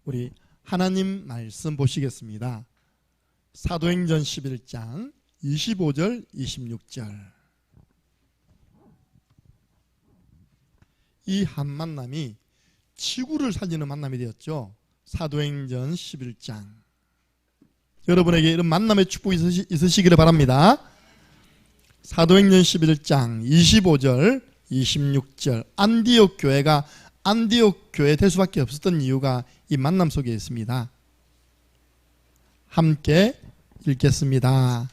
우리 하나님 말씀 보시겠습니다. 사도행전 11장 25절 26절. 이 한 만남이 지구를 살리는 만남이 되었죠. 사도행전 11장. 여러분에게 이런 만남의 축복이 있으시기를 바랍니다. 사도행전 11장 25절 26절. 안디옥 교회가 안디옥 교회 될 수밖에 없었던 이유가 이 만남 속에 있습니다. 함께 읽겠습니다.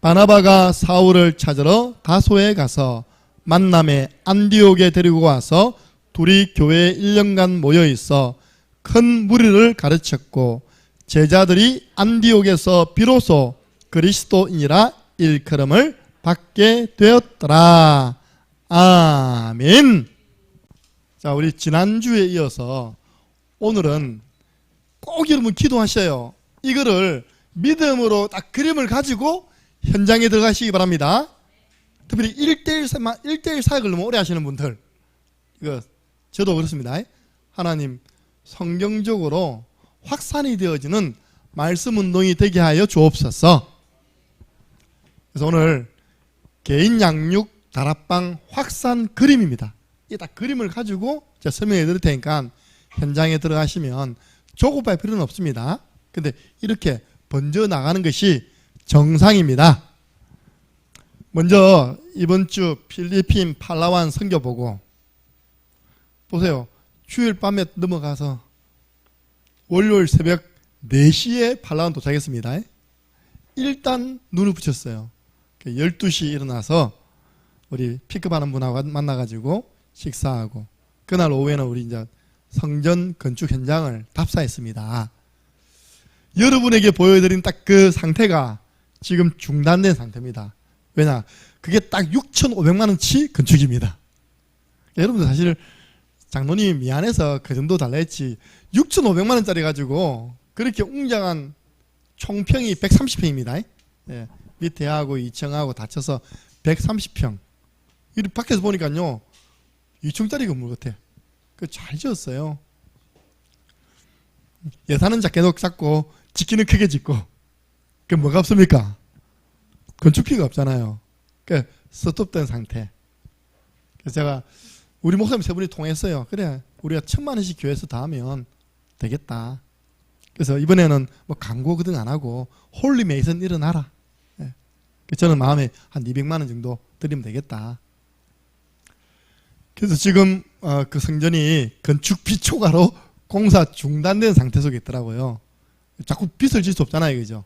바나바가 사울을 찾으러 다소에 가서 만남에 안디옥에 데리고 와서 둘이 교회에 1년간 모여 있어 큰 무리를 가르쳤고 제자들이 안디옥에서 비로소 그리스도인이라 일컬음을 받게 되었더라. 아멘. 자, 우리 지난주에 이어서 오늘은 꼭 여러분 기도하셔요. 이거를 믿음으로 딱 그림을 가지고 현장에 들어가시기 바랍니다. 특별히 1대1 사역을 너무 오래 하시는 분들, 이거 저도 그렇습니다. 하나님 성경적으로 확산이 되어지는 말씀 운동이 되게 하여 주옵소서. 그래서 오늘 개인 양육 다락방 확산 그림입니다. 이 딱 그림을 가지고 제가 설명해 드릴 테니까 현장에 들어가시면 조급할 필요는 없습니다. 근데 이렇게 번져 나가는 것이 정상입니다. 먼저 이번 주 필리핀 팔라완 선교 보고 보세요. 주일 밤에 넘어가서 월요일 새벽 4시에 팔라완 도착했습니다. 일단 눈을 붙였어요. 12시 일어나서 우리 픽업하는 분하고 만나가지고 식사하고 그날 오후에는 우리 이제 성전 건축 현장을 답사했습니다. 여러분에게 보여드린 딱 그 상태가 지금 중단된 상태입니다. 왜냐? 그게 딱 6,500만 원치 건축입니다. 여러분들 사실 장로님이 미안해서 그 정도 달라 했지 6,500만 원짜리 가지고 그렇게 웅장한 총평이 130평입니다. 예, 밑에 하고 2층하고 다 쳐서 130평. 이 밖에서 보니까요 2층짜리 건물 같아. 그 잘 지었어요. 예산은 작고 짓기는 크게 짓고. 그 뭐가 없습니까? 건축비가 없잖아요. 그 스톱된 상태. 그래서 제가 우리 목사님 세 분이 통했어요. 그래 우리가 1,000만 원씩 교회에서 다 하면 되겠다. 그래서 이번에는 뭐 광고 그등 안 하고 홀리 메이슨 일어나라. 예. 저는 마음에 한 200만 원 정도 드리면 되겠다. 그래서 지금 그 성전이 건축비 초과로 공사 중단된 상태 속에 있더라고요. 자꾸 빚을 질 수 없잖아요, 그죠?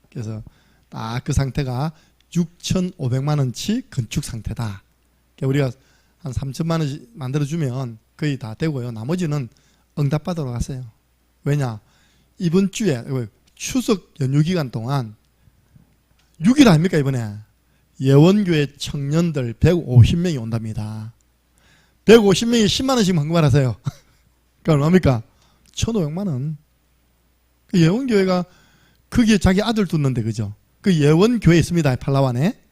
그래서 딱 그 상태가 6,500만 원치 건축 상태다. 그러니까 우리가 한 3천만 원씩 만들어주면 거의 다 되고요. 나머지는 응답받으러 갔어요. 왜냐? 이번 주에 추석 연휴 기간 동안 6일 아닙니까 이번에? 예원교회 청년들 150명이 온답니다. 150명이 10만 원씩 헌금을 하세요. 그러니까 얼마입니까? 1,500만 원. 그 예원교회가 거기에 자기 아들 뒀는데 그죠? 그 예원교회 있습니다. 팔라완에.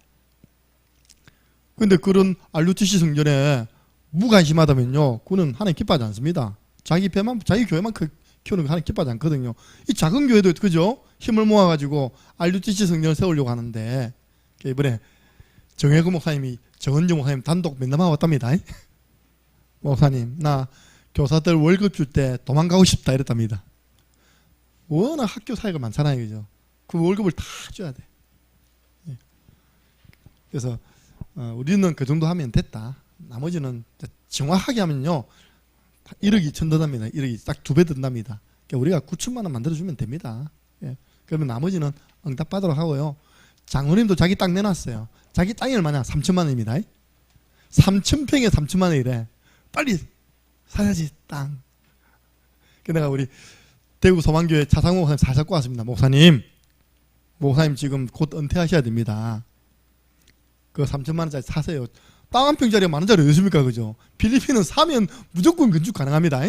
근데 그런 RUTC 성전에 무관심하다면요. 그는 하나님 기뻐하지 않습니다. 자기 교회만 키우는 거 하나님 기뻐하지 않거든요. 이 작은 교회도 그죠? 힘을 모아가지고 RUTC 성전을 세우려고 하는데 이번에 정혜구 목사님이 정은정 목사님 단독 면담하고 왔답니다. 목사님 나 교사들 월급 줄 때 도망가고 싶다 이랬답니다. 워낙 학교 사회가 많잖아요, 그죠? 그 월급을 다 줘야 돼. 그래서 우리는 그 정도 하면 됐다. 나머지는 정확하게 하면요 1억 2천 든답니다. 1억이 딱 2배 든답니다. 그러니까 우리가 9천만 원 만들어주면 됩니다. 예. 그러면 나머지는 응답받으러 하고요. 장로님도 자기 땅 내놨어요. 자기 땅이 얼마냐? 3천만 원입니다. 3,000평에 3천만 원이래. 빨리 사야지 땅. 내가 우리 대구 소망교회 차상호 목사님 잘 잡고 왔습니다. 목사님 지금 곧 은퇴하셔야 됩니다. 그 3천만 원짜리 사세요. 땅 한 평짜리 10,000원짜리 어디 있습니까? 그죠? 필리핀은 사면 무조건 건축 가능합니다.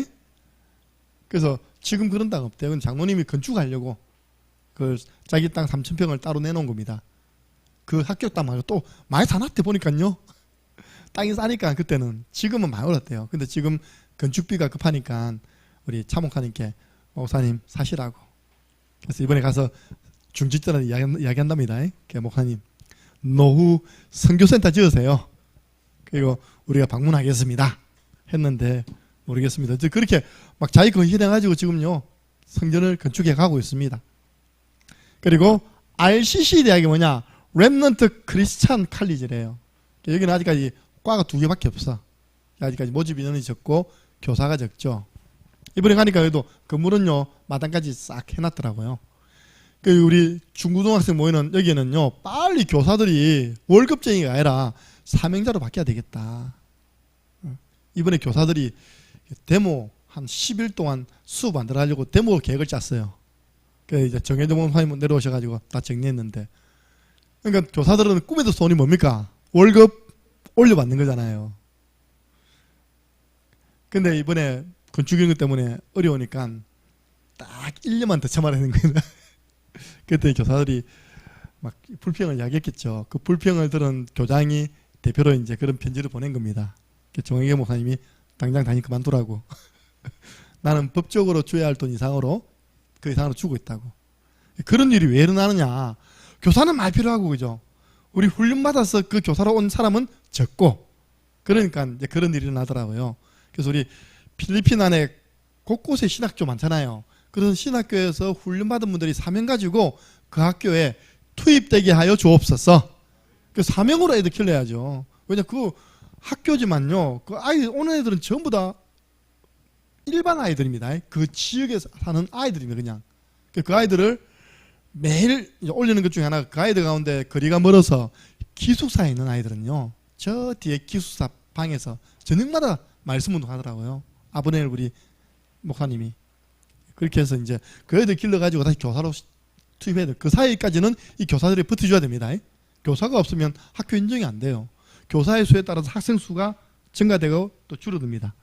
그래서 지금 그런 땅 없대요. 장모님이 건축하려고 그 자기 땅 3,000평을 따로 내놓은 겁니다. 그 학교 땅 말고 또 많이 사놨대 보니까요. 땅이 싸니까 그때는. 지금은 많이 올랐대요. 근데 지금 건축비가 급하니까 우리 차목사님께 목사님 사시라고. 그래서 이번에 가서 중직자한테 이야기한답니다. 목사님 노후 선교센터 지으세요. 그리고 우리가 방문하겠습니다 했는데 모르겠습니다. 그렇게 막 자기 거 희생해가지고 지금요 성전을 건축해 가고 있습니다. 그리고 RCC 대학이 뭐냐? 렘넌트 크리스찬 칼리지래요. 여기는 아직까지 과가 2개밖에 없어. 아직까지 모집 인원이 적고 교사가 적죠. 이번에 가니까 그래도 건물은요 마당까지 싹 해놨더라고요. 우리 중고등학생 모이는 여기는요 빨리 교사들이 월급쟁이가 아니라 사명자로 바뀌어야 되겠다. 이번에 교사들이 데모 한 10일 동안 수업 만들어 하려고 데모 계획을 짰어요. 그래서 이제 정혜정 목사님 내려오셔가지고 다 정리했는데, 그러니까 교사들은 꿈에도 소원이 뭡니까? 월급 올려받는 거잖아요. 근데 이번에 건축인구 때문에 어려우니까 딱 1년만 더 참아야 되는 거예요. 그때 교사들이 막 불평을 이야기했겠죠. 그 불평을 들은 교장이 대표로 이제 그런 편지를 보낸 겁니다. 정혜경 목사님이 당장 다니 그만두라고. 나는 법적으로 줘야 할 돈 이상으로 그 이상으로 주고 있다고. 그런 일이 왜 일어나느냐? 교사는 많이 필요하고, 그죠? 우리 훈련 받아서 그 교사로 온 사람은 적고, 그러니까 이제 그런 일이 일어나더라고요. 그래서 우리 필리핀 안에 곳곳에 신학교 많잖아요. 그런 신학교에서 훈련받은 분들이 사명 가지고 그 학교에 투입되게 하여 주옵소서. 그 사명으로 애들 키워야죠. 왜냐, 그 학교지만요, 그 아이 오는 애들은 전부 다 일반 아이들입니다. 그 지역에 사는 아이들입니다. 그냥 그 아이들을 매일 올리는 것 중에 하나가, 그 아이들 가운데 거리가 멀어서 기숙사에 있는 아이들은요 저 뒤에 기숙사 방에서 저녁마다 말씀 운동하더라고요. 아브넬 우리 목사님이. 그렇게 해서 이제 그 애들 길러가지고 다시 교사로 투입해야 돼요. 그 사이까지는 이 교사들이 버텨줘야 됩니다. 교사가 없으면 학교 인정이 안 돼요. 교사의 수에 따라서 학생 수가 증가되고 또 줄어듭니다.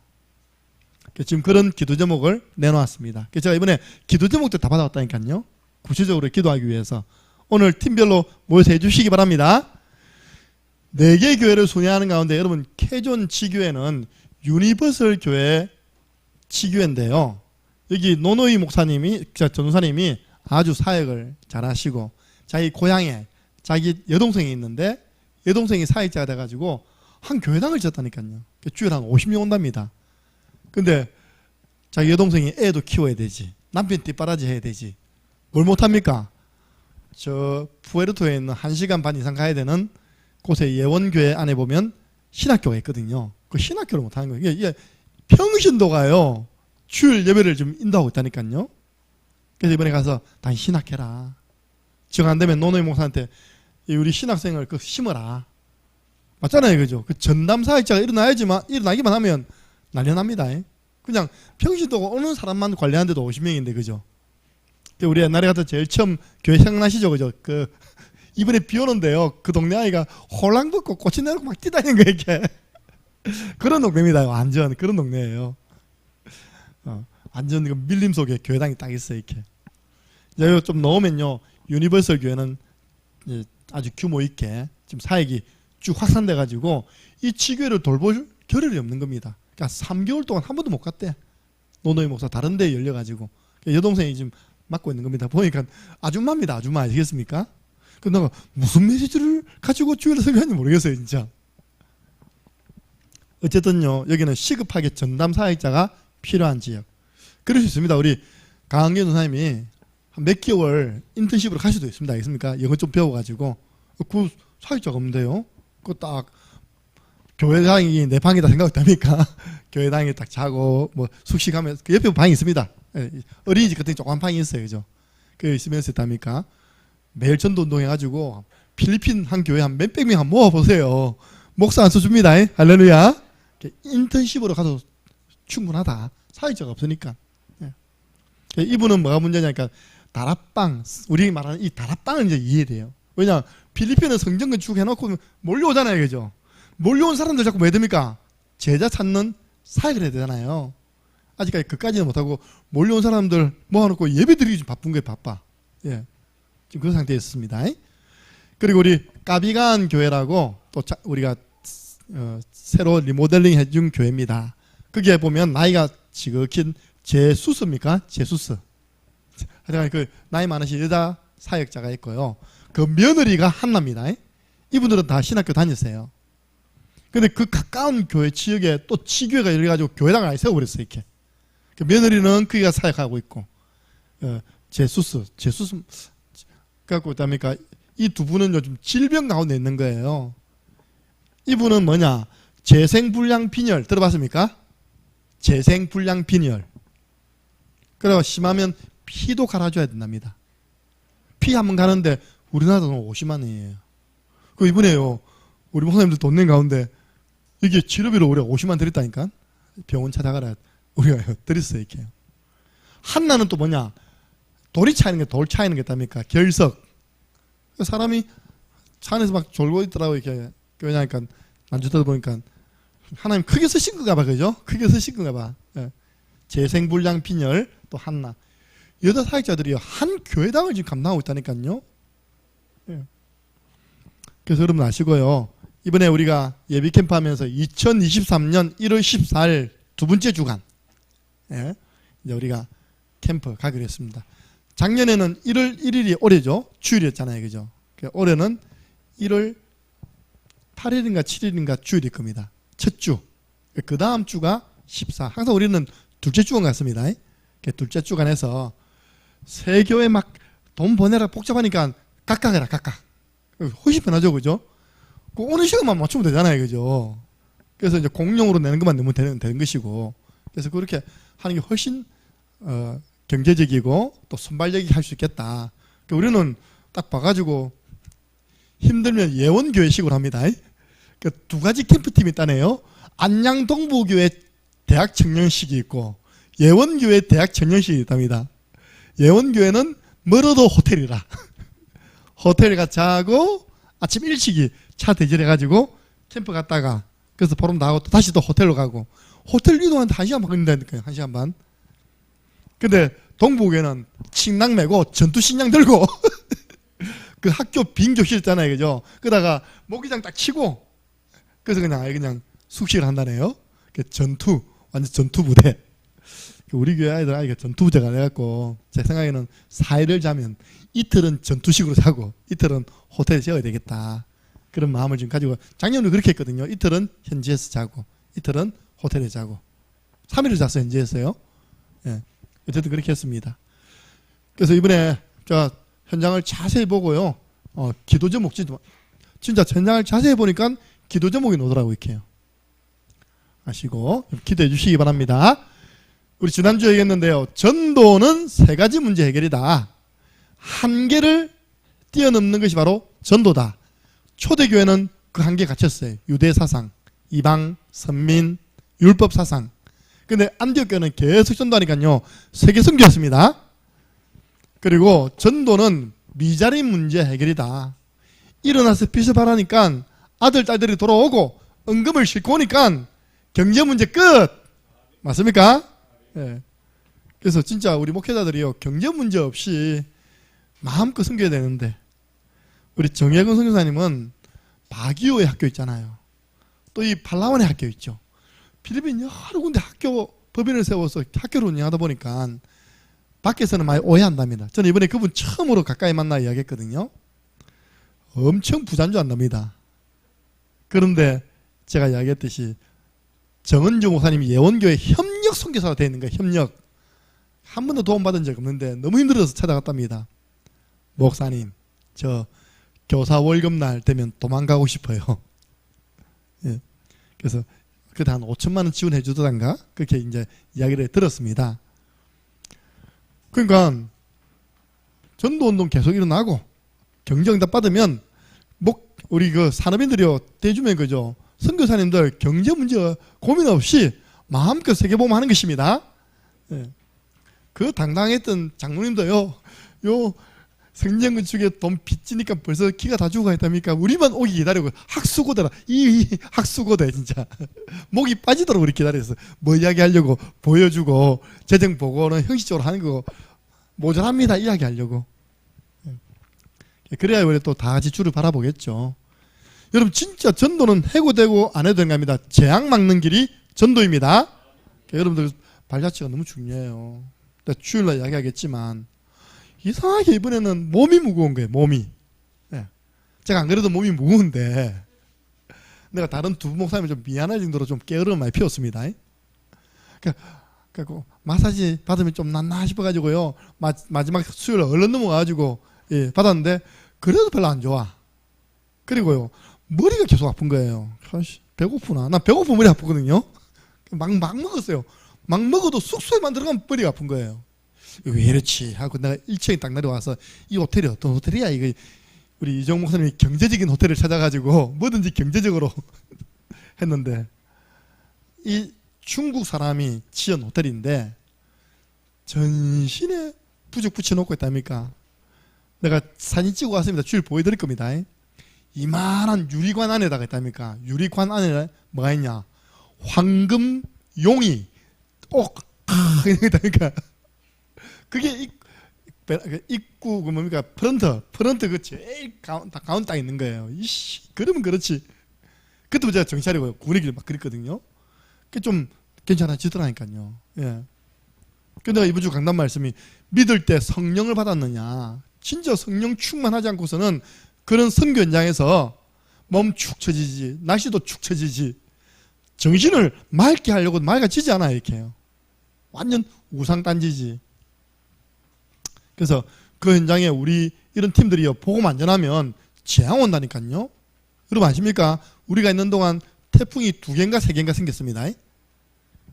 지금 그런 기도 제목을 내놓았습니다. 제가 이번에 기도 제목도 다 받아왔다니까요. 구체적으로 기도하기 위해서 오늘 팀별로 모여서 해주시기 바랍니다. 4개 교회를 순회하는 가운데 여러분 캐존 지교회는 유니버설 교회 지교회인데요. 여기 노노이 목사님이, 전도사님이 아주 사역을 잘하시고 자기 고향에 자기 여동생이 있는데 여동생이 사역자가 돼가지고 한 교회당을 지었다니까요. 주일 한 50명 온답니다. 근데 자기 여동생이 애도 키워야 되지, 남편 뒷바라지 해야 되지, 뭘 못합니까? 저 푸에르토에 있는 1시간 반 이상 가야 되는 곳에 예원교회 안에 보면 신학교가 있거든요. 그 신학교를 못하는 거예요. 이게 평신도가요 주일 예배를 좀 인도하고 있다니까요. 그래서 이번에 가서 다시 신학해라. 정 안 되면 노노이 목사한테 우리 신학생을 그 심어라. 맞잖아요, 그죠? 그 전담 사역자가 일어나기만 하면 난리 납니다. 그냥 평신도가 오는 사람만 관리하는데도 50명인데, 그죠? 우리 옛날에 갔던 제일 처음 교회 생각나시죠, 그죠? 이번에 비 오는데요, 그 동네 아이가 홀랑 벗고 꽃이 내놓고 막 뛰다니는 거예요, 이렇게. 그런 동네입니다. 완전 그런 동네예요. 완전 그 밀림 속에 교회당이 딱 있어요, 이렇게. 이제 좀 넣으면요, 유니버설 교회는 아주 규모 있게 지금 사역이 쭉 확산돼가지고 이 지교회를 돌볼 겨를이 없는 겁니다. 그러니까 3개월 동안 한 번도 못 갔대. 노노이 목사 다른 데에 열려가지고 여동생이 지금 맡고 있는 겁니다. 보니까 아줌마입니다. 아줌마 아시겠습니까? 근데 내가 무슨 메시지를 가지고 주일에 설교하는지 모르겠어요, 진짜. 어쨌든요, 여기는 시급하게 전담 사역자가 필요한 지역. 그럴 수 있습니다. 우리 강한규 선생님이 한 몇 개월 인턴십으로 갈 수도 있습니다. 알겠습니까? 영어 좀 배워가지고. 그 사역자가 없는데요. 그거 딱 교회당이 내 방이다 생각했답니까? 교회당에 딱 자고 뭐 숙식하면 그 옆에 방이 있습니다. 어린이집 같은 조그만 방이 있어요, 그죠? 그 있으면서 했답니까? 매일 전도 운동해가지고 필리핀 한 교회 한 몇백 명 한번 모아보세요. 목사 안 써줍니다. 할렐루야. 인턴십으로 가도 충분하다. 사역자가 없으니까. 이분은 뭐가 문제냐니까 다락방, 우리 말하는 이 다락방을 이제 이해돼요. 왜냐, 필리핀은 성전 건축 해놓고 몰려오잖아요, 그죠? 몰려온 사람들 자꾸 뭐 해야 됩니까? 제자 찾는 사역을 해야 되잖아요. 아직까지 그까지는 못하고 몰려온 사람들 모아놓고 예배 드리기 좀 바쁜 거예요, 바빠. 예, 지금 그런 상태에 있습니다. 그리고 우리 까비간 교회라고 또 우리가 새로 리모델링 해준 교회입니다. 거기에 보면 나이가 지극히 제수스입니까? 제수스. 하여간 그 나이 많으신 여자 사역자가 있고요. 그 며느리가 한나입니다. 이분들은 다 신학교 다녔어요. 근데 그 가까운 교회 지역에 또 지교회가 이래가지고 교회당을 아예 세워버렸어요. 이렇게. 그 며느리는 그가 사역하고 있고, 제수스. 그래갖고, 그다음에까 이 두 분은 요즘 질병 가운데 있는 거예요. 이분은 뭐냐? 재생불량 빈혈 들어봤습니까? 재생불량 빈혈. 그래서 심하면 피도 갈아줘야 된답니다. 피 한 번 가는데 우리나라 돈 50만 원이에요. 그 이번에요. 우리 목사님들 돈 낸 가운데 이게 치료비로 우리가 50만 드렸다니까. 병원 찾아가라. 우리가 드렸어요. 이렇게. 한나는 또 뭐냐? 돌이 차이는 게 돌 차이는 게 있답니까? 결석. 사람이 차 안에서 막 졸고 있더라고. 이렇게 교회 나니까 안주 듣다 보니까 하나님 크게 쓰신 건가 봐. 그죠? 크게 쓰신 건가 봐. 재생불량 빈혈 또 한나. 여자 사역자들이 한 교회당을 지금 감당하고 있다니까요. 그래서 여러분 아시고요. 이번에 우리가 예비 캠프 하면서 2023년 1월 14일 두 번째 주간 이제 우리가 캠프 가기로 했습니다. 작년에는 1월 1일이 올해죠. 주일이었잖아요. 그죠? 올해는 1월 8일인가 7일인가 주일일 겁니다. 첫 주. 그 다음 주가 14. 항상 우리는 둘째 주간 같습니다. 둘째 주간에서 새 교회 막 돈 보내라 복잡하니까 각각 해라. 각각. 훨씬 편하죠. 그죠? 그 오는 시간만 맞추면 되잖아요. 그죠? 그래서 이제 공용으로 내는 것만 내면 되는 것이고. 그래서 그렇게 하는 게 훨씬 경제적이고 또 순발력이 할 수 있겠다. 그러니까 우리는 딱 봐가지고 힘들면 예원교회식으로 합니다. 그러니까 두 가지 캠프팀이 있다네요. 안양동부교회 대학 청년식이 있고 예원교회 대학 청년식이 있답니다. 예원교회는 멀어도 호텔이라. 호텔 같이 하고 아침 일찍이 차 대절해가지고 캠프 갔다가 그래서 보름 나가고 또 다시 또 호텔로 가고 호텔 이동하는데 1시간 반 걸린다니까요. 1시간 반. 근데 동부교회는 침낭 메고 전투식량 들고 그 학교 빈 교실 있잖아요. 그죠? 그러다가 모기장 딱 치고 그래서 그냥 숙식을 한다네요. 전투, 완전 전투 부대. 우리 교회 아이들 아이가 전투 부대가 돼갖고 제 생각에는 4일을 자면 이틀은 전투식으로 자고 이틀은 호텔에 재워야 되겠다. 그런 마음을 지금 가지고 작년에 그렇게 했거든요. 이틀은 현지에서 자고 이틀은 호텔에 자고 3일을 잤어요. 현지에서요. 예. 어쨌든 그렇게 했습니다. 그래서 이번에 제가 현장을 자세히 보고요. 기도 제목 진짜 현장을 자세히 보니까 기도 제목이 나오더라고요. 이렇게요. 아시고 기도해 주시기 바랍니다. 우리 지난주에 얘기했는데요. 전도는 세 가지 문제 해결이다. 한계를 뛰어넘는 것이 바로 전도다. 초대교회는 그 한계에 갇혔어요. 유대 사상, 이방, 선민, 율법 사상. 근데 안디옥교회는 계속 전도하니까요. 세계 선교였습니다. 그리고 전도는 미자리 문제 해결이다. 일어나서 빚을 바라니까 아들, 딸들이 돌아오고 은금을 싣고 오니까 경제 문제 끝! 맞습니까? 예. 그래서 진짜 우리 목회자들이요. 경제 문제 없이 마음껏 섬겨야 되는데 우리 정혜근 선교사님은 바기오의 학교 있잖아요. 또 이 팔라완의 학교 있죠. 필리핀 여러 군데 학교 법인을 세워서 학교를 운영하다 보니까 밖에서는 많이 오해한답니다. 저는 이번에 그분 처음으로 가까이 만나 이야기했거든요. 엄청 부자인 줄 안답니다. 그런데 제가 이야기했듯이 정은주 목사님이 예원교회 협력 선교사가 되어 있는 거예요. 협력. 한 번도 도움받은 적 없는데 너무 힘들어서 찾아갔답니다. 목사님, 저 교사 월급날 되면 도망가고 싶어요. 예. 그래서 그때 한 5천만 원 지원해 주던가 그렇게 이제 이야기를 들었습니다. 그러니까 전도운동 계속 일어나고 경제응답 받으면 우리 그 산업인들이요 대주면 그죠. 선교사님들 경제 문제 고민 없이 마음껏 세계보험하는 것입니다. 예. 그 당당했던 장로님도요. 요 성전 건축에 돈 빚지니까 벌써 기가 다 죽어가 있답니까? 우리만 오기 기다리고 학수고대라. 이 학수고대 진짜 목이 빠지도록 우리 기다려서 뭐 이야기하려고 보여주고 재정 보고는 형식적으로 하는 거 모자랍니다. 이야기하려고. 그래야 우리 또 다 같이 주를 바라보겠죠. 여러분 진짜 전도는 해고되고 안 해도 되는 겁니다. 재앙 막는 길이 전도입니다. 여러분들 발자취가 너무 중요해요. 주일날 이야기하겠지만 이상하게 이번에는 몸이 무거운 거예요. 몸이. 예. 제가 안 그래도 몸이 무거운데 내가 다른 두 목사님이 좀 미안할 정도로 좀 게으름을 많이 피웠습니다. 그래서 마사지 받으면 좀 낫나 싶어가지고요. 마지막 수요일 얼른 넘어가가지고 예, 받았는데 그래도 별로 안 좋아. 그리고요 머리가 계속 아픈 거예요. 배고프나? 난 배고프 머리 아프거든요. 막 먹었어요. 막 먹어도 숙소에만 들어가면 머리가 아픈 거예요. 왜 이렇지 하고 내가 1층에 딱 내려와서 이 호텔이 어떤 호텔이야 이거. 우리 이정 목사님이 경제적인 호텔을 찾아가지고 뭐든지 경제적으로 했는데 이 중국 사람이 지은 호텔인데 전신에 부적 붙여놓고 있답니까. 내가 사진 찍어 왔습니다. 주일 보여드릴 겁니다. 이만한 유리관 안에다가 있답니까. 유리관 안에 뭐가 있냐, 황금 용이 이렇게 있다니까. 그게 입구 그 뭡니까, 프런트 그 제일 가운데 딱 있는 거예요. 이씨, 그러면 그렇지. 그때부터 제가 정신 차리고 구리기를 막 그랬거든요. 그게 좀 괜찮아지더라니까요. 예. 근데 내가 이번 주 강단 말씀이 믿을 때 성령을 받았느냐, 진짜 성령 충만하지 않고서는 그런 선교 현장에서 몸 축 처지지, 날씨도 축 처지지, 정신을 맑게 하려고 맑아지지 않아요. 이렇게 해요. 완전 우상단지지. 그래서 그 현장에 우리 이런 팀들이요, 복음 안 전하면 재앙 온다니까요. 여러분 아십니까? 우리가 있는 동안 태풍이 2개인가 3개인가 생겼습니다.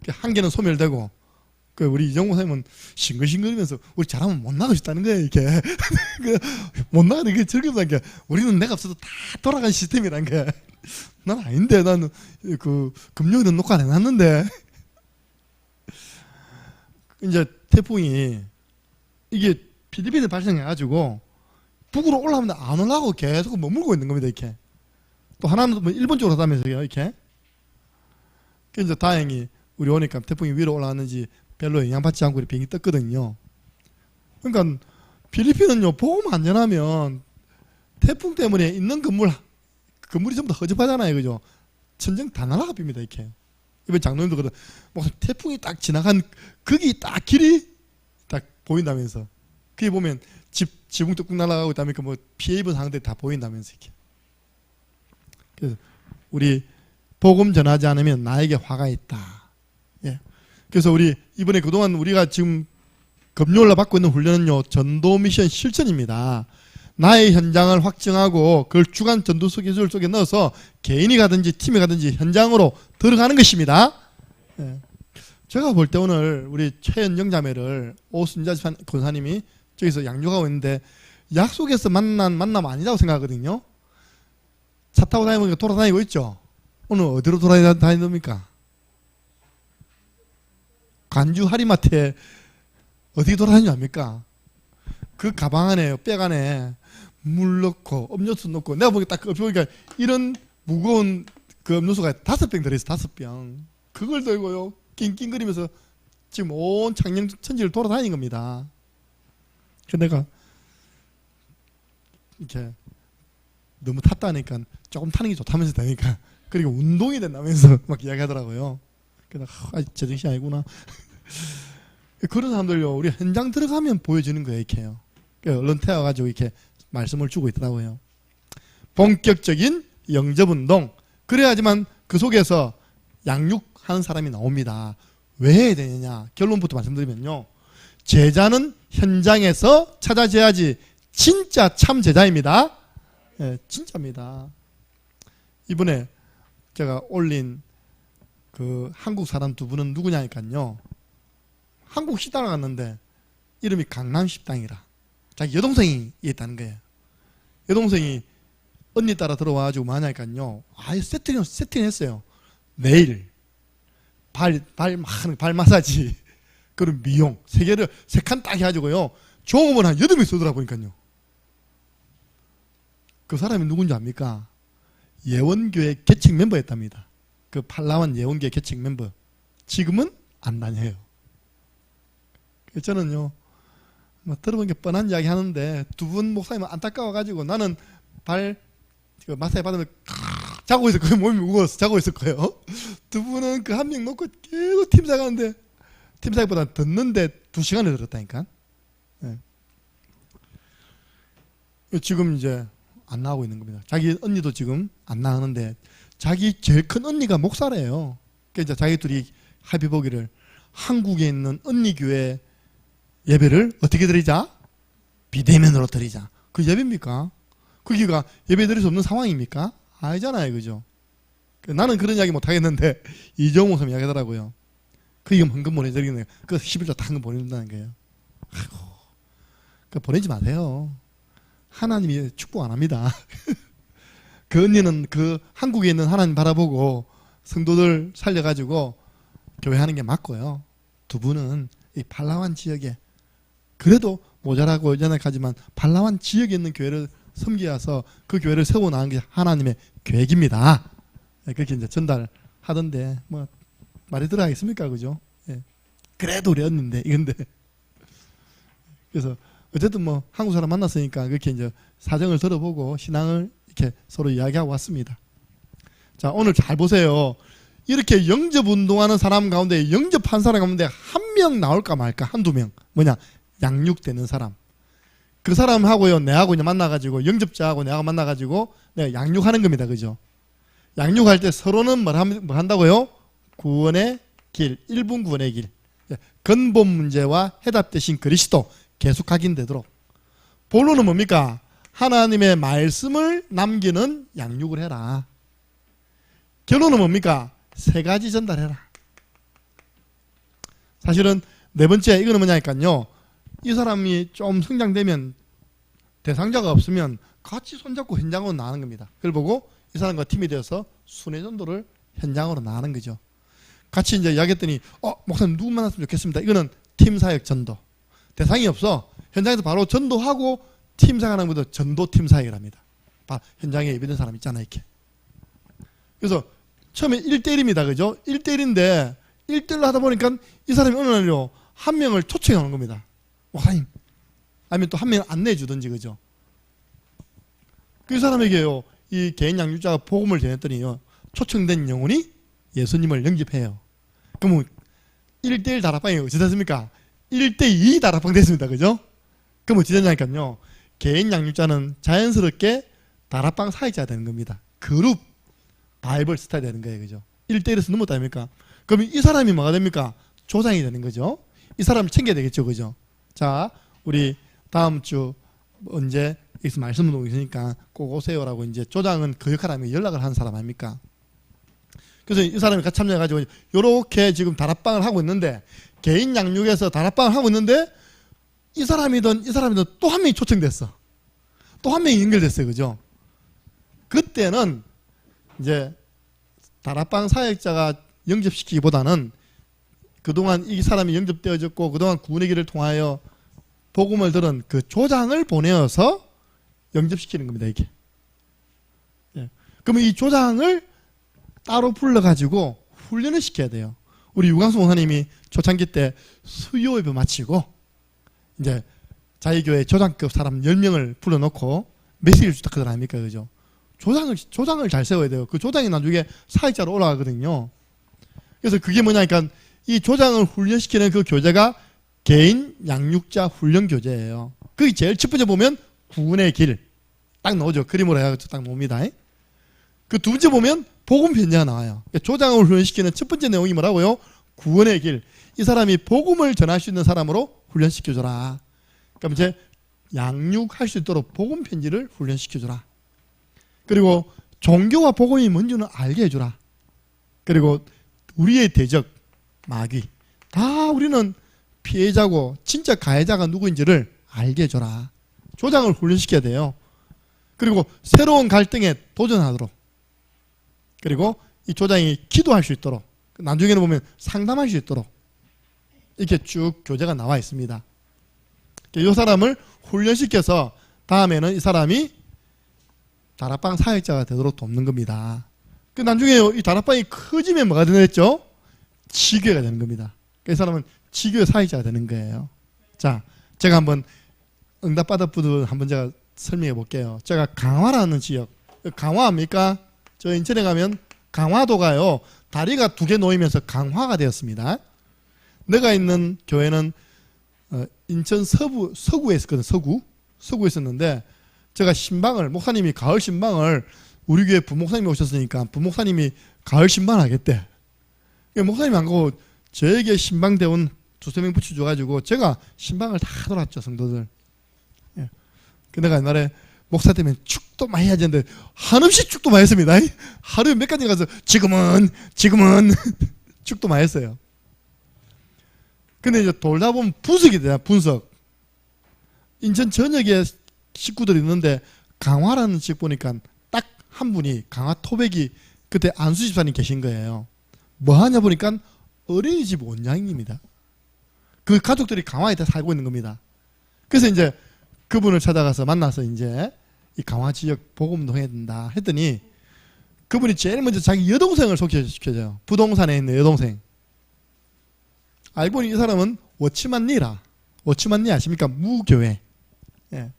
한 개는 소멸되고, 우리 이정호 선생님은 싱글싱글이면서 우리 잘하면 못 나가고 싶다는 거예요. 이렇게 못 나가는 게 즐겁다는 게, 우리는 내가 없어도 다 돌아가는 시스템이란 게. 난 아닌데, 나는 그 금요일은 녹화 안 해놨는데. 이제 태풍이 이게 필리핀에 발생해가지고 북으로 올라오면 안 올라가고 계속 머물고 있는 겁니다. 이렇게. 또 하나는 뭐 일본 쪽으로 하다면서요. 이렇게. 그래서 이제 다행히 우리 오니까 태풍이 위로 올라왔는지 별로 영향받지 않고 비행기 떴거든요. 그러니까 필리핀은요, 보험 안 전하면 태풍 때문에 있는 건물이 전부 다 허접하잖아요. 그죠? 천정 다 날아가 빕니다. 이렇게. 이번 장로님도 그런, 뭐 태풍이 딱 지나간 거기 딱 길이 딱 보인다면서. 그게 보면 지붕 뚝뚝 날아가고 있다니까 뭐 피해 입은 상황들이 다 보인다면서. 이렇게. 그래서 우리 복음 전하지 않으면 나에게 화가 있다. 예. 그래서 우리 이번에 그동안 우리가 지금 금요일날 받고 있는 훈련은요, 전도 미션 실천입니다. 나의 현장을 확증하고 그걸 주간 전도 스케줄 속에 넣어서 개인이 가든지 팀이 가든지 현장으로 들어가는 것입니다. 예. 제가 볼 때 오늘 우리 최연정 자매를 오순자 권사님이 저기서 양육하고 있는데 약속에서 만남 아니라고 생각하거든요. 차 타고 다니면 돌아다니고 있죠. 오늘 어디로 돌아다니겁니까? 관주 하리마트에 어디 돌아다니냐 합니까? 그 가방 안에, 백 안에 물 넣고 음료수 넣고, 내가 보니까 이런 무거운 그 음료수가 5병 들어있어. 5병. 그걸 들고요, 낑낑거리면서 지금 온 창녕천지를 돌아다닌 겁니다. 그래서 내가 이렇게 너무 탔다니까 조금 타는 게 좋다면서 다니까, 그리고 운동이 된다면서 막 이야기하더라고요. 그래서 제정신이 아니구나. 그런 사람들요, 우리 현장 들어가면 보여지는 거예요. 이렇게 해요. 얼른 태워가지고 이렇게 말씀을 주고 있더라고요. 본격적인 영접운동. 그래야지만 그 속에서 양육하는 사람이 나옵니다. 왜 해야 되느냐? 결론부터 말씀드리면요, 제자는 현장에서 찾아져야지 진짜 참 제자입니다. 예, 진짜입니다. 이번에 제가 올린 그 한국 사람 2분은 누구냐니까요, 한국 식당을 갔는데 이름이 강남식당이라 자기 여동생이 있다는 거예요. 여동생이 언니 따라 들어와가지고 뭐하냐니까요, 아예 세팅했어요. 내일 발 마사지, 그리고 미용 3칸 딱 해가지고요, 종업원 한 8명 쏘더라 보니까요. 그 사람이 누군지 압니까? 예원교회 개척 멤버였답니다. 그 팔라완 예원교회 개척 멤버. 지금은 안 다녀요. 저는요, 뭐 들어본 게 뻔한 이야기 하는데 2분 목사님은 안타까워가지고, 나는 마사지 받으면 자고 있을 거예요. 몸이 무거워서 자고 있을 거예요. 2분은 그 한 명 놓고 계속 팀 사가는데 팀 사역보다 듣는데 2시간을 들었다니까. 예. 지금 이제 안 나오고 있는 겁니다. 자기 언니도 지금 안 나오는데 자기 제일 큰 언니가 목사래요. 그러니까 자기 둘이 합의 보기를 한국에 있는 언니 교회 예배를 어떻게 드리자? 비대면으로 드리자. 그 예배입니까? 거기가 예배 드릴 수 없는 상황입니까? 아니잖아요, 그죠? 나는 그런 이야기 못 하겠는데 이정호 목사님 이야기 하더라고요. 그게 헌금 보내드리는 거예요. 그 11조 다 헌금 보내준다는 거예요. 아이고, 그 보내지 마세요. 하나님이 축복 안 합니다. 그 언니는 그 한국에 있는 하나님 바라보고 성도들 살려가지고 교회 하는 게 맞고요. 두 분은 이 팔라완 지역에 그래도 모자라고 연약하지만 팔라완 지역에 있는 교회를 섬기어서 그 교회를 세워나가는 게 하나님의 계획입니다. 그렇게 이제 전달하던데 뭐 말이 들어가겠습니까, 그죠? 예. 그래도 우리 언니인데 이건데 그래서 어쨌든 뭐 한국 사람 만났으니까 그렇게 이제 사정을 들어보고 신앙을 이렇게 서로 이야기하고 왔습니다. 자, 오늘 잘 보세요. 이렇게 영접 운동하는 사람 가운데 영접한 사람 가운데 한 명 나올까 말까, 한두 명. 뭐냐? 양육되는 사람. 그 사람하고요, 내하고 이제 만나가지고 영접자하고 내하고 만나가지고 내가 양육하는 겁니다, 그죠? 양육할 때 서로는 뭐 한다고요? 구원의 길, 1분 구원의 길. 근본 문제와 해답 대신 그리스도 계속 확인되도록. 본론은 뭡니까? 하나님의 말씀을 남기는 양육을 해라. 결론은 뭡니까? 3가지 전달해라. 사실은 4번째 이거는 뭐냐니까요. 이 사람이 좀 성장되면 대상자가 없으면 같이 손잡고 현장으로 나가는 겁니다. 그걸 보고 이 사람과 팀이 되어서 순회전도를 현장으로 나가는 거죠. 같이 이제 이야기했더니 목사님 누구 만났으면 좋겠습니다. 이거는 팀 사역 전도. 대상이 없어. 현장에서 바로 전도하고 팀 사역하는 것도 전도 팀 사역을 합니다. 현장에 예배된 사람 있잖아요, 이렇게. 그래서 처음에 1대1입니다. 그죠? 1대1인데 1대1로 하다 보니까 이 사람이 어느 날요 한 명을 초청해 오는 겁니다. 목사님. 아니면 또 한 명을 안내해 주든지, 그죠? 그 사람에게요 이 개인 양육자가 복음을 전했더니요 초청된 영혼이 예수님을 영접해요. 그러면 1대1 다락방이 어찌 됐습니까? 1대2 다락방 됐습니다. 그죠? 그럼 어찌 됐냐니까요 개인 양육자는 자연스럽게 다락방 사역자가 되는 겁니다. 그룹 바이블 스타일이 되는 거예요. 그죠? 1대1에서 넘었다 아닙니까? 그럼 이 사람이 뭐가 됩니까? 조장이 되는 거죠. 이 사람을 챙겨야 되겠죠. 그죠? 자, 우리 다음 주 언제 여기서 말씀 운동 있으니까 꼭 오세요라고 이제 조장은 그 역할 하면 연락을 하는 사람 아닙니까? 그래서 이 사람이 같이 참여해가지고 요렇게 지금 다락방을 하고 있는데 개인 양육에서 다락방을 하고 있는데 이 사람이든 또 한 명이 초청됐어. 또 한 명이 연결됐어요. 그죠? 그때는 이제 다락방 사역자가 영접시키기보다는 그동안 이 사람이 영접되어졌고 그동안 구원의 길을 통하여 복음을 들은 그 조장을 보내어서 영접시키는 겁니다. 이게. 예. 그러면 이 조장을 따로 불러가지고 훈련을 시켜야 돼요. 우리 유광수 목사님이 초창기 때 수요 예배 마치고 이제 자기 교회 조장급 사람 10명을 불러놓고 메시지를 주다 그들 아닙니까? 그죠? 조장을 잘 세워야 돼요. 그 조장이 나중에 사역자로 올라가거든요. 그래서 그게 뭐냐니까 이 조장을 훈련시키는 그 교재가 개인 양육자 훈련 교재예요. 그게 제일 첫 번째 보면 구원의 길 딱 나오죠. 그림으로 해가지고 딱 나옵니다. 그 두 번째 보면 복음 편지가 나와요. 조장을 훈련시키는 첫 번째 내용이 뭐라고요? 구원의 길. 이 사람이 복음을 전할 수 있는 사람으로 훈련시켜줘라. 그럼 이제 양육할 수 있도록 복음 편지를 훈련시켜줘라. 그리고 종교와 복음이 뭔지는 알게 해주라. 그리고 우리의 대적, 마귀. 다 우리는 피해자고 진짜 가해자가 누구인지를 알게 해줘라. 조장을 훈련시켜야 돼요. 그리고 새로운 갈등에 도전하도록. 그리고 이 조장이 기도할 수 있도록. 나중에는 보면 상담할 수 있도록. 이렇게 쭉 교재가 나와 있습니다. 이 사람을 훈련시켜서 다음에는 이 사람이 다락방 사역자가 되도록 돕는 겁니다. 그 나중에 이 다락방이 커지면 뭐가 되겠죠? 지교회가 되는 겁니다. 이 사람은 지교회 사역자가 되는 거예요. 자, 제가 한번 응답받은 분들 한번 제가 설명해 볼게요. 제가 강화라는 지역, 강화합니까? 저 인천에 가면 강화도가요, 다리가 2개 놓이면서 강화가 되었습니다. 내가 있는 교회는 인천 서구에 있었거든. 서구에 있었는데 제가 신방을, 목사님이 가을 신방을, 우리 교회 부목사님이 오셨으니까 부목사님이 가을 신방 하겠대. 목사님이 안 가고 저에게 신방대원 2~3명 붙여줘가지고 제가 신방을 다 돌았죠, 성도들. 예. 내가 옛날에 목사 되면 축도 많이 해야 되는데 한없이 축도 많이 했습니다. 하루에 몇 가지 가서 지금은 축도 많이 했어요. 근데 이제 돌다 보면 분석이 돼요. 분석. 인천 전역에 식구들이 있는데 강화라는 집 보니까 딱 한 분이, 강화 토백이 그때 안수 집사님 계신 거예요. 뭐 하냐 보니까 어린이집 원장입니다. 그 가족들이 강화에 다 살고 있는 겁니다. 그래서 이제 그분을 찾아가서 만나서 이제 이 강화 지역 복음운동 해야 된다 했더니 그분이 제일 먼저 자기 여동생을 소개시켜줘요. 부동산에 있는 여동생. 알고 보니 이 사람은 워치만니라. 워치만니 아십니까? 무교회. 예.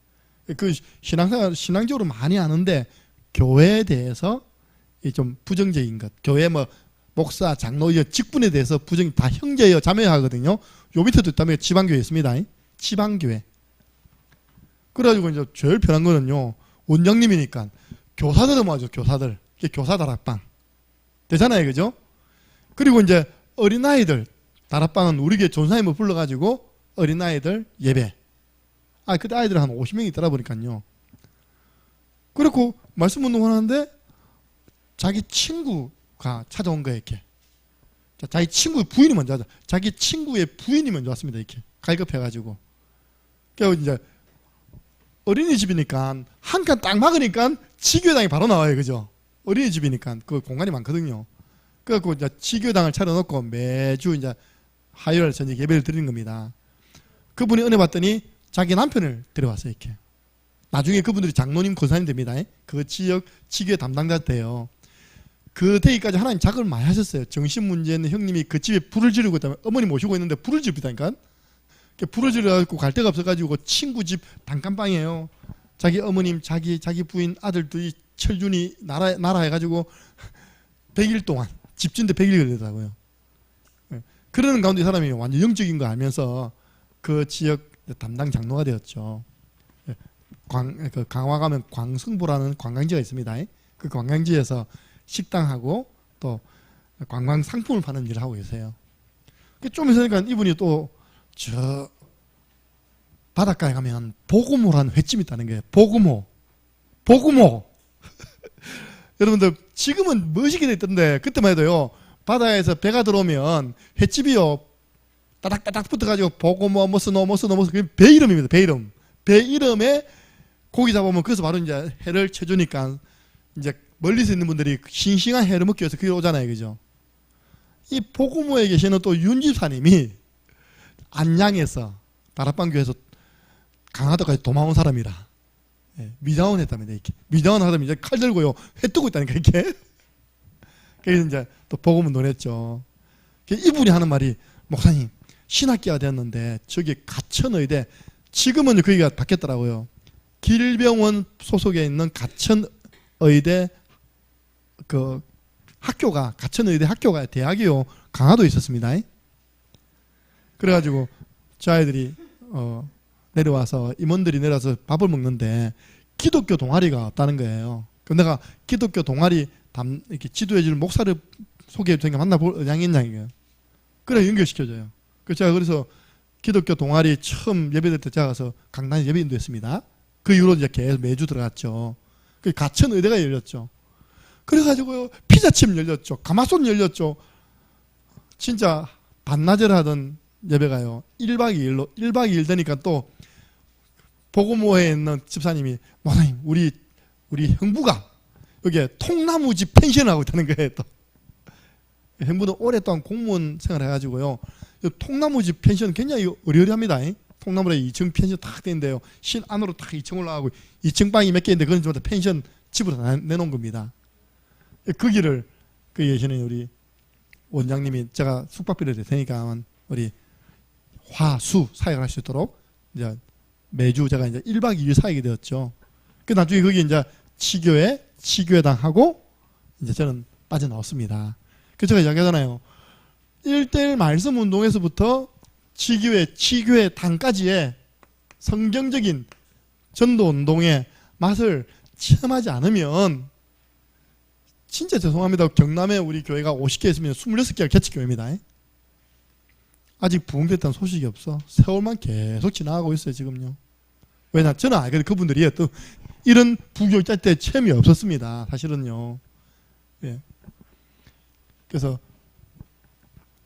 그 신앙적으로 많이 아는데 교회에 대해서 좀 부정적인 것. 교회 뭐 목사, 장로, 직분에 대해서 부정이 다 형제예요, 자매예요 하거든요. 요 밑에도 있다면 지방교회 있습니다. 지방교회. 그래가지고 이제 제일 편한 거는요, 원장님이니까 교사들은 뭐죠? 교사들. 이게 교사 다락방 되잖아요, 그죠? 그리고 이제 어린아이들 다락방은 우리 교회 전사님을 불러가지고 어린아이들 예배. 그때 아이들 한 50명이 있더라 보니까요. 그리고 말씀 운동을 하는데 자기 친구가 찾아온 거예요, 이렇게. 자기 친구의 부인이 먼저 하자. 자기 친구의 부인이 먼저 왔습니다, 이렇게. 갈급해가지고. 그래서 이제 어린이집이니까 한 칸 딱 막으니까 지교당이 바로 나와요, 그죠? 어린이집이니까 그 공간이 많거든요. 그래갖고 이제 지교당을 차려놓고 매주 이제 화요일 저녁 예배를 드리는 겁니다. 그분이 은혜 받더니 자기 남편을 데려왔어요, 이렇게. 나중에 그분들이 장로님, 권사님 됩니다. 그 지역 지교회 담당자 돼요. 그 되기까지 하나님 작업을 많이 하셨어요. 정신 문제 있는 형님이 그 집에 불을 지르고 있다면 어머니 모시고 있는데 불을 지르다니까. 불을 지르고 갈 데가 없어가지고 친구 집 단칸방이에요. 자기 어머님, 자기 부인 아들들이 철준이 나라 해가지고 100일 동안 집 짓는데 100일 걸리더라고요. 그러는 가운데 이 사람이 완전 영적인 거 알면서 그 지역 담당 장로가 되었죠. 그 강화 가면 광성부라는 관광지가 있습니다. 그 관광지에서 식당하고 또 관광 상품을 파는 일을 하고 계세요. 좀 있으니까 이분이 또 저 바닷가에 가면 보고모라는 횟집이 있다는 거예요. 보고모. 여러분들 지금은 멋있게 돼 있던데 그때만 해도요, 바다에서 배가 들어오면 횟집이요 따닥따닥 붙어가지고 보고모 머스노 그게 배 이름입니다. 배 이름. 배 이름에 고기 잡으면 거기서 바로 이제 회를 쳐주니까 이제 멀리서 있는 분들이 싱싱한 회를 먹기 위해서 거기 오잖아요, 그죠? 이 보고모에 계시는 또 윤집사님이 안양에서 다락방교에서 강화도까지 도망온 사람이라. 미자원 했답니다, 이렇게. 미자원 하다면 이제 칼 들고요, 회 뜨고 있다니까, 이렇게. 그래서 이제 또 복음을 논했죠. 이분이 하는 말이, 목사님, 신학기가 되었는데, 저기 가천의대, 지금은 거기가 바뀌었더라고요. 길병원 소속에 있는 가천의대 그 학교가, 가천의대 학교가 대학이요, 강화도에 있었습니다. 그래가지고 저 아이들이 내려와서, 임원들이 내려와서 밥을 먹는데 기독교 동아리가 없다는 거예요. 그럼 내가 기독교 동아리 이렇게 지도해줄 목사를 소개해도 되니까 만나볼 의향이 있냐, 이거예요. 그래 연결시켜줘요. 그래서 기독교 동아리 처음 예배 때 제가 가서 강단에 예배 인도했습니다. 그 이후로 이제 계속 매주 들어갔죠. 그 가천 의대가 열렸죠. 그래가지고요, 피자집 열렸죠. 가마솥 열렸죠. 진짜 반나절 하던 예배가요, 1박 2일 되니까 또 보고모에 있는 집사님이, 목사님, 우리 형부가 여기에 통나무집 펜션을 하고 있다는 거예요, 또. 형부도 오랫동안 공무원 생활을 해가지고요, 통나무집 펜션 굉장히 어리어리합니다. 통나무에 2층 펜션 딱 되는데요, 실 안으로 딱 2층 올라가고 2층 방이 몇 개 있는데 그건 좀 펜션 집으로 내놓은 겁니다. 거기를 그 예전에 우리 원장님이 제가 숙박비를 낼 테니까 우리 화수 사역을 할 수 있도록 이제 매주 제가 이제 1박 2일 사역이 되었죠. 그 나중에 거기 이제 치교회당하고 이제 저는 빠져나왔습니다. 그래서 제가 이야기하잖아요. 1대1 말씀 운동에서부터 지교회, 치교회, 당까지의 성경적인 전도 운동의 맛을 체험하지 않으면 진짜 죄송합니다. 경남에 우리 교회가 50개 있으면 26개가 개척교회입니다. 아직 부흥됐다는 소식이 없어. 세월만 계속 지나가고 있어요, 지금요. 왜냐, 저는 알거든요. 그분들이 또 이런 부교육 짤 때 체험이 없었습니다. 사실은요. 예. 그래서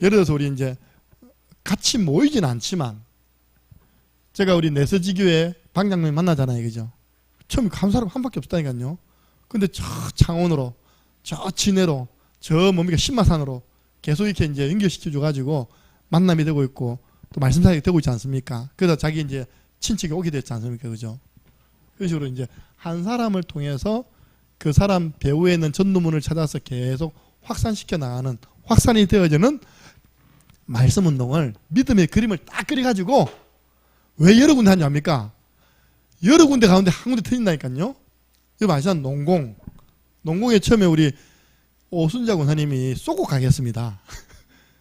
예를 들어서 우리 이제 같이 모이진 않지만 제가 우리 내서지교회 방장님 만나잖아요, 그죠? 처음에 간 사람 한 밖에 없다니까요. 근데 저 창원으로, 저 진해로, 저 뭡니까 신마산으로 계속 이렇게 이제 연결시켜줘가지고 만남이 되고 있고 또 말씀 사역이 되고 있지 않습니까? 그래서 자기 이제 친척이 오게 됐지 않습니까, 그죠? 그런 식으로 이제 한 사람을 통해서 그 사람 배후에 있는 전도문을 찾아서 계속 확산시켜 나가는, 확산이 되어지는 말씀 운동을, 믿음의 그림을 딱 그려가지고 왜 여러 군데 하냐 합니까? 여러 군데 가운데 한 군데 틀린다니까요. 여러분 아시잖아요. 농공. 농공에 처음에 우리 오순자 권사님이 쏘고 가겠습니다.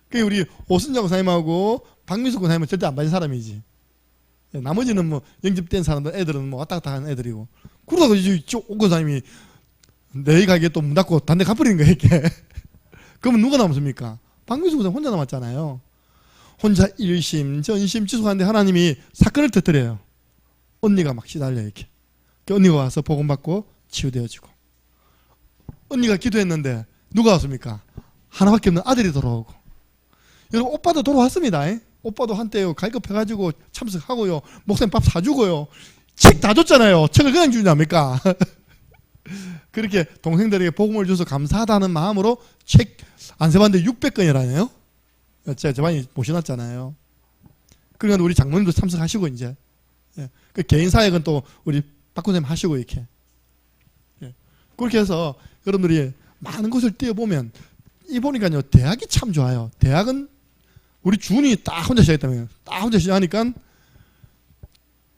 그게 우리 오순자 권사님하고 박미숙 권사님은 절대 안 빠진 사람이지. 나머지는 뭐 영접된 사람들, 애들은 뭐 왔다 갔다 하는 애들이고. 그러다가 이제 오 권사님이 내일 가게 또 문 닫고 단대 가버리는 거야, 이렇게. 그러면 누가 남습니까? 박미숙 권사님 혼자 남았잖아요. 혼자 일심, 전심 지속하는데 하나님이 사건을 터뜨려요. 언니가 막 시달려, 이렇게. 언니가 와서 복음받고 치유되어지고. 언니가 기도했는데 누가 왔습니까? 하나밖에 없는 아들이 돌아오고. 여러분, 오빠도 돌아왔습니다. 오빠도 한때 갈급해가지고 참석하고요. 목사님 밥 사주고요. 책 다 줬잖아요. 책을 그냥 주냐합니까? 그렇게 동생들에게 복음을 줘서 감사하다는 마음으로 책 안 세봤는데 600건이라네요. 제가 저번에 모셔놨잖아요. 그러니까 우리 장모님도 참석하시고 이제. 그 개인 사역은 또 우리 박 선생님 하시고 이렇게. 그렇게 해서 여러분들이 많은 곳을 뛰어보면 이 보니까요, 대학이 참 좋아요. 대학은 우리 주은이 딱 혼자 시작했다면 딱 혼자 시작하니까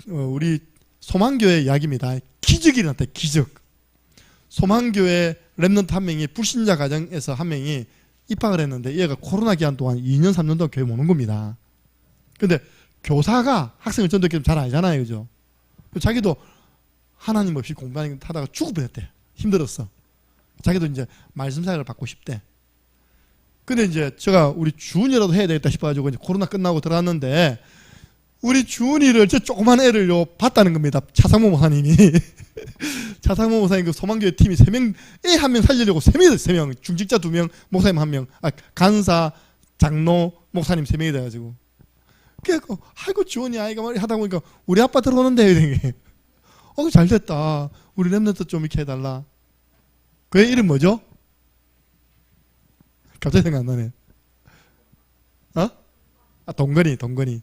우리 소망교회 이야기입니다. 기적이 일어났다. 기적. 소망교회 랩런트 한 명이 불신자 가정에서 한 명이 입학을 했는데 얘가 코로나 기간 동안 2년 3년 동안 교회 못 온 겁니다. 근데 교사가 학생을 전도했기 때문에 잘 알잖아요, 그죠? 자기도 하나님 없이 공부하다가 죽을 뻔했대. 힘들었어. 자기도 이제 말씀 사역을 받고 싶대. 근데 이제 제가 우리 주은이라도 해야 되겠다 싶어가지고 이제 코로나 끝나고 들어갔는데 우리 주은이를 저 조그만 애를요 봤다는 겁니다. 차상모 목사님이. 차상모 목사님 그 소망교회 팀이 3명, 애 1명 살리려고 3명이 됐어요. 3명. 중직자 2명, 목사님 1명. 간사, 장로, 목사님 3명이 돼가지고. 그래서 아이고 주은이 아이가 말이 하다 보니까 우리 아빠 들어오는데 잘 됐다. 우리 랩런트 좀 이렇게 해달라. 그 애 이름 뭐죠? 갑자기 생각 안 나네. 동건이.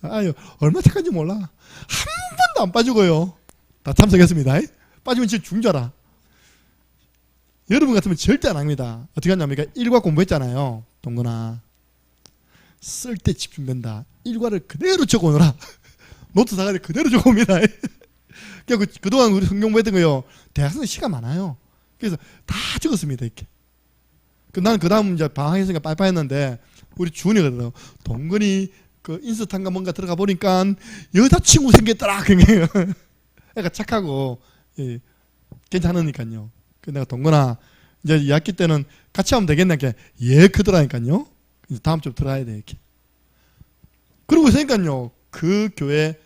아유, 얼마 착한지 몰라. 한 번도 안 빠지고요. 다 참석했습니다. 빠지면 진짜 중자라. 여러분 같으면 절대 안 합니다. 어떻게 하냐면 일과 공부했잖아요. 동건아. 쓸 때 집중된다. 일과를 그대로 적어놓으라. 노트 사가지고 그대로 적어옵니다. 그동안 우리 성경 공부했던 거요. 대학생 시간 많아요. 그래서 다 적었습니다. 이렇게. 나는 그 다음 이제 방학했으니까 빨리빨리 했는데 우리 주은이가 그러더라고. 동건이 그 인스타인가 뭔가 들어가 보니까 여자친구 생겼더라. 애가 착하고 괜찮으니까요. 그래서 내가 동건아 이제 2학기 때는 같이 하면 되겠나? 크더라니까요. 다음 주에 들어야 돼 이렇게. 그러고 있으니까요. 그 교회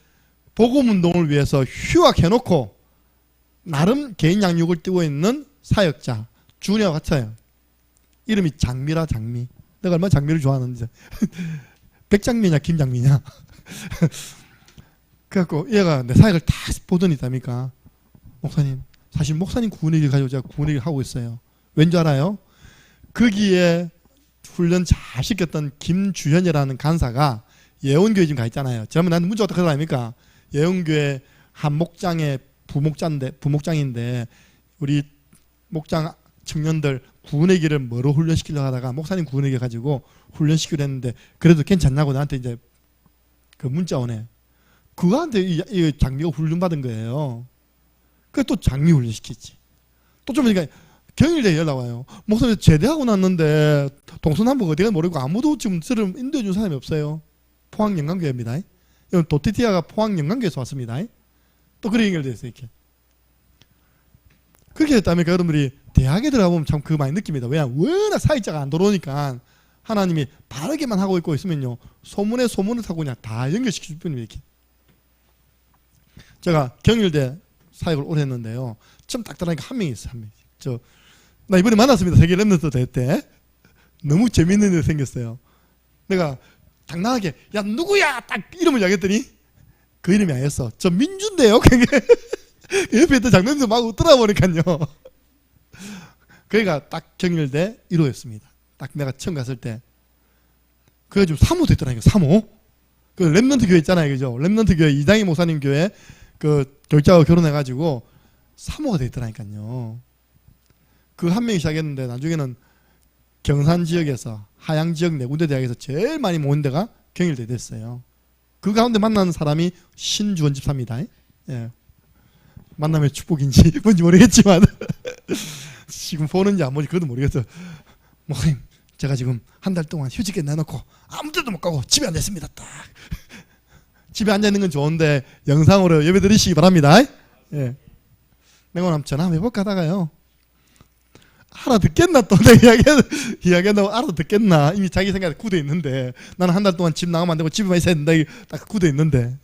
복음운동을 위해서 휴학해놓고 나름 개인 양육을 띄고 있는 사역자 주은이와 같아요. 이름이 장미라. 장미. 내가 얼마나 장미를 좋아하는지. 백장미냐 김장미냐. 그래갖고 얘가 내 사역을 다 보더니 있답니까. 목사님 사실 목사님 구원일을 가지고 제가 구원일을 하고 있어요. 왠지 알아요? 거기에 훈련 잘 시켰던 김주현이라는 간사가 예원교회 지금 가 있잖아요. 지난번에 나한테 문자 어떻게 하니까 예원교회 한 목장의 부목장인데 우리 목장 청년들 구원의 길을 뭐로 훈련시키려고 하다가 목사님 구원의 길 가지고 훈련시키려 했는데 그래도 괜찮냐고 나한테 이제 그 문자 오네. 그거한테 이 장미가 훈련받은 거예요. 그래서 또 장미 훈련시켰지. 또 좀 그러니까 경일대에 연락 와요. 목사님 제대하고 났는데 동서남북 어디가 모르고 아무도 지금 저를 인도해 준 사람이 없어요. 포항영광교회입니다. 이건 도티티아가 포항영광교회에서 왔습니다. 또 그렇게 연결되어 있어요. 이렇게. 그렇게 됐다니까 여러분들이 대학에 들어가 보면 참 그거 많이 느낍니다. 왜냐 워낙 사역자가 안 들어오니까 하나님이 바르게만 하고 있고 있으면요 소문에 소문을 타고 그냥 다 연결시켜 줄 뿐입니다. 이렇게. 제가 경일대 사역을 오래 했는데요. 참 딱딱하니까 한 명이 있어요. 한 명. 나 이번에 만났습니다. 세계 랩런트 대회 때. 너무 재밌는 일 생겼어요. 내가 당당하게 야 누구야 딱 이름을 이야기했더니 그 이름이 아니었어. 저 민준데요. 옆에 있던 장로님도 막 웃더라 보니까요. 그러니까 딱 경일대 1호였습니다. 딱 내가 처음 갔을 때. 그래가지고 3호 됐더라니까. 3호. 그 랩런트 교회 있잖아요. 그죠? 랩런트 교회 이장희 목사님 교회 그 교육자하고 결혼해가지고 3호가 됐더라니까요. 그 한 명이 시작했는데 나중에는 경산 지역에서 하양 지역 네 군데 대학에서 제일 많이 모인 데가 경일대 됐어요. 그 가운데 만나는 사람이 신주원 집사입니다. 예. 만나면 축복인지 뭔지 모르겠지만 지금 보는지 안 보는지 그것도 모르겠어요. 목사님 제가 지금 한 달 동안 휴직에 내놓고 아무 데도 못 가고 집에 앉아있습니다. 딱 집에 앉아있는 건 좋은데 영상으로 예배 드리시기 바랍니다. 예. 내가 한번 전화 한번 해볼까 하다가요 알아듣겠나 또 내가 이야기한다고 알아듣겠나 이미 자기 생각에 굳어 있는데 나는 한 달 동안 집 나가면 안 되고 집에만 있어야 된다 딱 굳어 있는데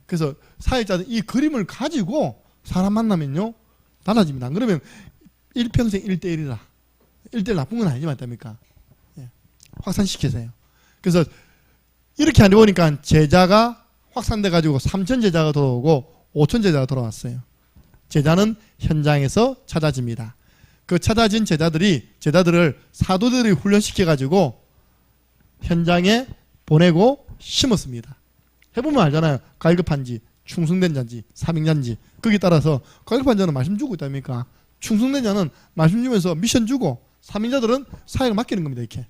그래서 사역자들 이 그림을 가지고 사람 만나면요 달라집니다. 안 그러면 일평생 1대1이라 1대1 나쁜 건 아니지만 답니까? 예. 확산시키세요. 그래서 이렇게 하다 보니까 제자가 확산돼 가지고 3천 제자가 들어오고 5천 제자가 들어왔어요. 제자는 현장에서 찾아집니다. 그 찾아진 제자들을 사도들이 훈련시켜 가지고 현장에 보내고 심었습니다. 해보면 알잖아요. 갈급한지 충성된 자인지 사명자인지 거기에 따라서 갈급한 자는 말씀 주고 있답니까? 충성된 자는 말씀 주면서 미션 주고 사명자들은 사역을 맡기는 겁니다. 이렇게.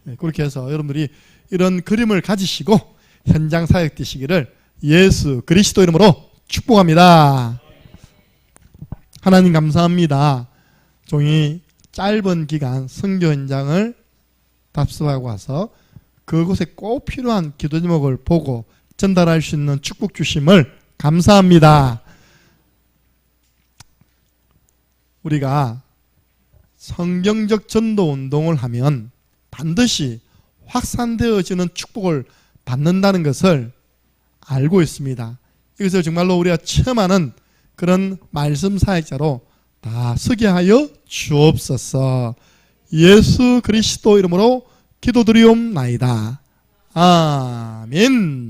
네, 그렇게 해서 여러분들이 이런 그림을 가지시고 현장 사역 되시기를 예수 그리스도 이름으로 축복합니다. 하나님 감사합니다. 종이 짧은 기간 선교 현장을 답습하고 와서 그곳에 꼭 필요한 기도 제목을 보고 전달할 수 있는 축복 주심을 감사합니다. 우리가 성경적 전도 운동을 하면 반드시 확산되어지는 축복을 받는다는 것을 알고 있습니다. 이것을 정말로 우리가 체험하는 그런 말씀 사역자로 다 서게 하여 주옵소서. 예수 그리스도 이름으로 기도드리옵나이다. 아멘.